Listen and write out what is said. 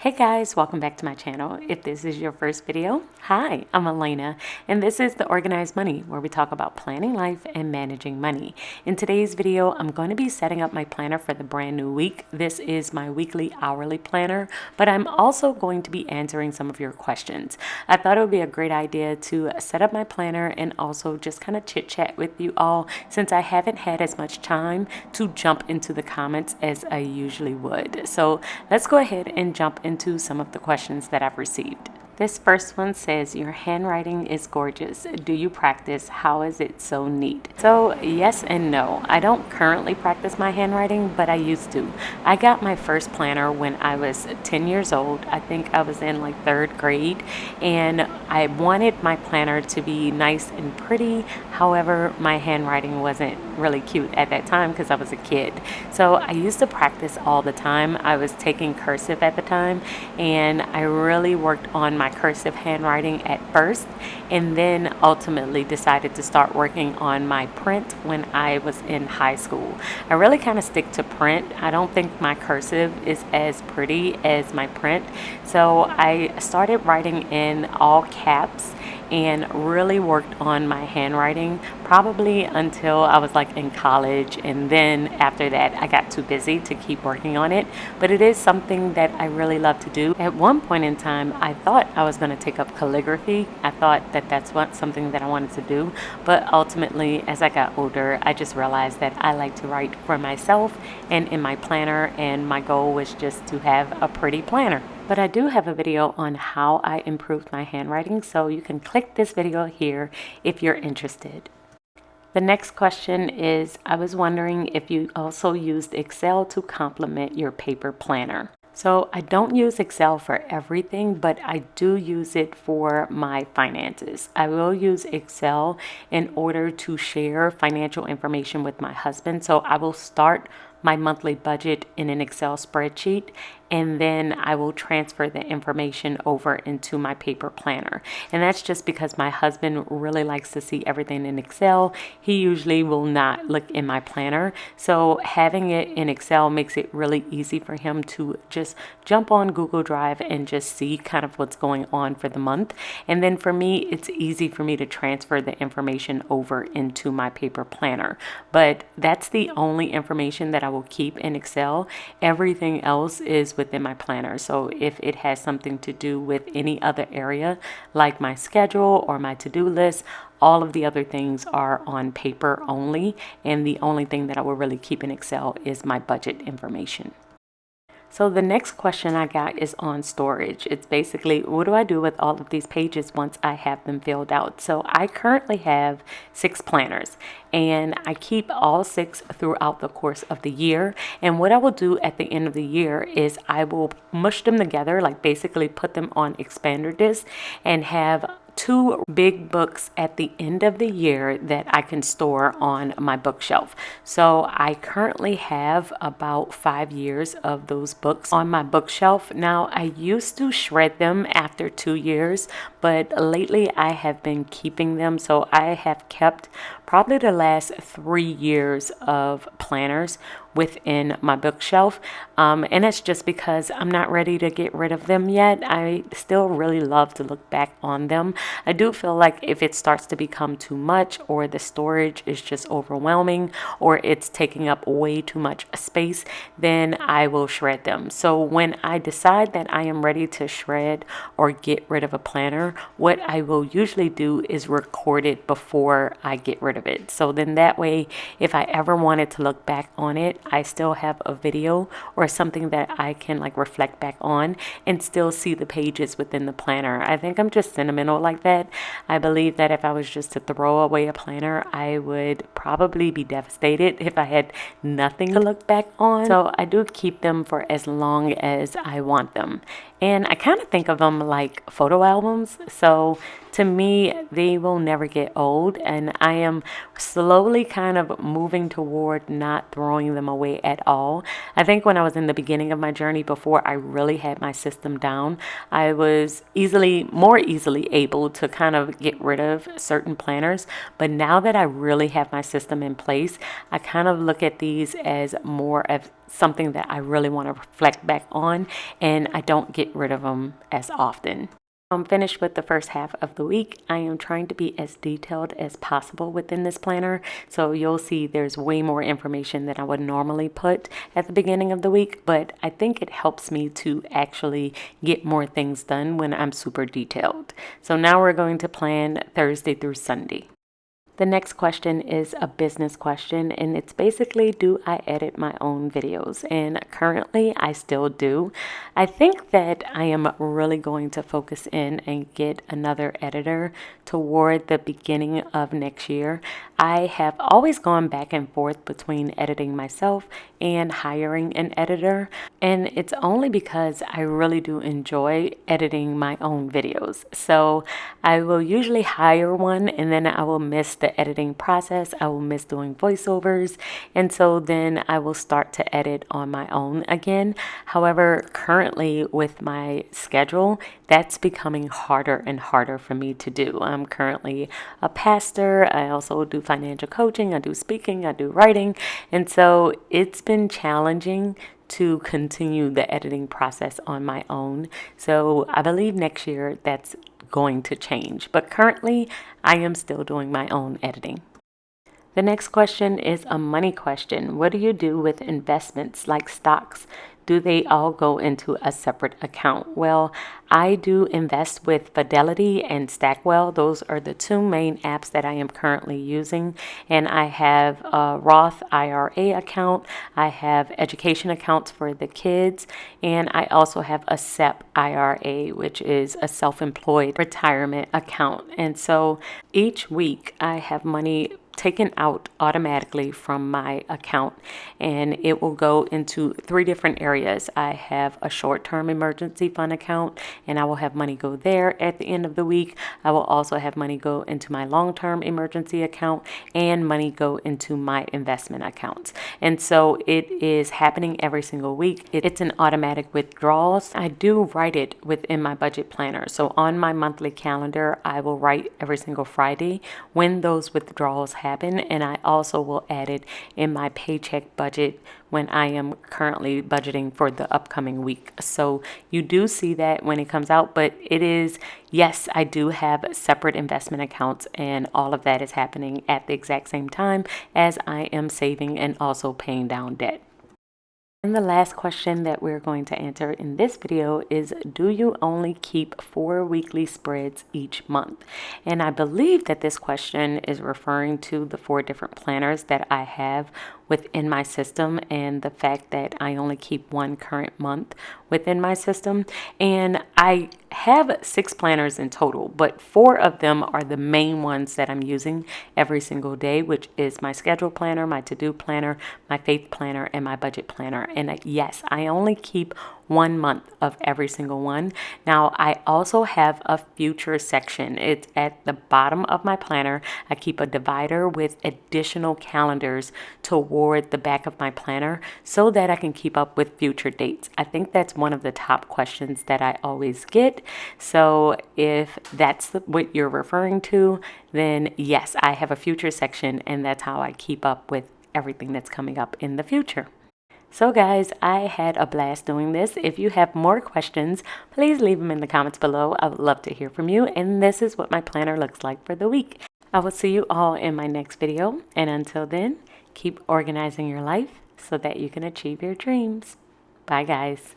Hey guys, welcome back to my channel. If this is your first video, hi, I'm Alaina, and this is The Organized Money, where we talk about planning life and managing money. In today's video, I'm going to be setting up my planner for the brand new week. This is my weekly hourly planner, but I'm also going to be answering some of your questions. I thought it would be a great idea to set up my planner and also just kind of chit chat with you all, since I haven't had as much time to jump into the comments as I usually would. So let's go ahead and jump into some of the questions that I've received. This first one says, your handwriting is gorgeous. Do you practice? How is it so neat? So yes and no. I don't currently practice my handwriting, but I used to. I got my first planner when I was 10 years old. I think I was in like third grade, and I wanted my planner to be nice and pretty. However, my handwriting wasn't really cute at that time because I was a kid. So I used to practice all the time. I was taking cursive at the time, and I really worked on my cursive handwriting at first, and then ultimately decided to start working on my print when I was in high school. I really kind of stick to print. I don't think my cursive is as pretty as my print, so I started writing in all caps and really worked on my handwriting probably until I was like in college, and then after that I got too busy to keep working on it. But it is something that I really love to do. At one point in time I thought I was going to take up calligraphy. I thought that that's something that I wanted to do, but ultimately as I got older I just realized that I like to write for myself and in my planner, and my goal was just to have a pretty planner. But I do have a video on how I improved my handwriting, so you can click this video here if you're interested. The next question is, I was wondering if you also used Excel to complement your paper planner. So I don't use Excel for everything, but I do use it for my finances. I will use Excel in order to share financial information with my husband. So I will start my monthly budget in an Excel spreadsheet, and then I will transfer the information over into my paper planner. And that's just because my husband really likes to see everything in Excel. He usually will not look in my planner. So having it in Excel makes it really easy for him to just jump on Google Drive and just see kind of what's going on for the month. And then for me, it's easy for me to transfer the information over into my paper planner. But that's the only information that I will keep in Excel. Everything else is within my planner. So if it has something to do with any other area, like my schedule or my to-do list, all of the other things are on paper only, and the only thing that I will really keep in Excel is my budget information. So the next question I got is on storage. It's basically, what do I do with all of these pages once I have them filled out? So I currently have 6 planners, and I keep all 6 throughout the course of the year. And what I will do at the end of the year is I will mush them together, like basically put them on expander disc, and have 2 big books at the end of the year that I can store on my bookshelf. So I currently have about 5 years of those books on my bookshelf. Now, I used to shred them after 2 years, but lately I have been keeping them. So I have kept probably the last 3 years of planners within my bookshelf, and that's just because I'm not ready to get rid of them yet. I still really love to look back on them. I do feel like if it starts to become too much, or the storage is just overwhelming, or it's taking up way too much space, then I will shred them. So when I decide that I am ready to shred or get rid of a planner, what I will usually do is record it before I get rid of it. So then that way, if I ever wanted to look back on it, I still have a video or something that I can like reflect back on and still see the pages within the planner. I think I'm just sentimental like that. I believe that if I was just to throw away a planner, I would probably be devastated if I had nothing to look back on. So I do keep them for as long as I want them. And I kind of think of them like photo albums. So to me, they will never get old. And I am slowly kind of moving toward not throwing them away at all. I think when I was in the beginning of my journey, before I really had my system down, I was more easily able to kind of get rid of certain planners. But now that I really have my system in place, I kind of look at these as more of something that I really want to reflect back on, and I don't get rid of them as often. I'm finished with the first half of the week. I am trying to be as detailed as possible within this planner. So you'll see there's way more information than I would normally put at the beginning of the week, but I think it helps me to actually get more things done when I'm super detailed. So now we're going to plan Thursday through Sunday. The next question is a business question, and it's basically, do I edit my own videos? And currently I still do. I think that I am really going to focus in and get another editor toward the beginning of next year. I have always gone back and forth between editing myself and hiring an editor, and it's only because I really do enjoy editing my own videos. So I will usually hire one, and then I will miss the editing process. I will miss doing voiceovers, and so then I will start to edit on my own again. However, currently with my schedule, that's becoming harder and harder for me to do. I'm currently a pastor. I also do financial coaching. I do speaking. I do writing. And so it's been challenging to continue the editing process on my own. So I believe next year that's going to change. But currently, I am still doing my own editing. The next question is a money question. What do you do with investments like stocks? Do they all go into a separate account? Well, I do invest with Fidelity and Stackwell. Those are the two main apps that I am currently using. And I have a Roth IRA account. I have education accounts for the kids. And I also have a SEP IRA, which is a self-employed retirement account. And so each week I have money taken out automatically from my account, and it will go into 3 different areas. I have a short-term emergency fund account, and I will have money go there at the end of the week. I will also have money go into my long-term emergency account and money go into my investment accounts. And so it is happening every single week. It's an automatic withdrawals. I do write it within my budget planner. So on my monthly calendar, I will write every single Friday when those withdrawals happen, and I also will add it in my paycheck budget when I am currently budgeting for the upcoming week. So you do see that when it comes out, but it is, yes, I do have separate investment accounts, and all of that is happening at the exact same time as I am saving and also paying down debt. And the last question that we're going to answer in this video is, do you only keep 4 weekly spreads each month? And I believe that this question is referring to the 4 different planners that I have within my system, and the fact that I only keep 1 current month within my system. And I have 6 planners in total, but 4 of them are the main ones that I'm using every single day, which is my schedule planner, my to-do planner, my faith planner, and my budget planner. And yes, I only keep 1 month of every single one. Now, I also have a future section. It's at the bottom of my planner. I keep a divider with additional calendars toward the back of my planner so that I can keep up with future dates. I think that's one of the top questions that I always get. So if that's what you're referring to, then yes, I have a future section, and that's how I keep up with everything that's coming up in the future. So guys, I had a blast doing this. If you have more questions, please leave them in the comments below. I would love to hear from you. And this is what my planner looks like for the week. I will see you all in my next video. And until then, keep organizing your life so that you can achieve your dreams. Bye guys.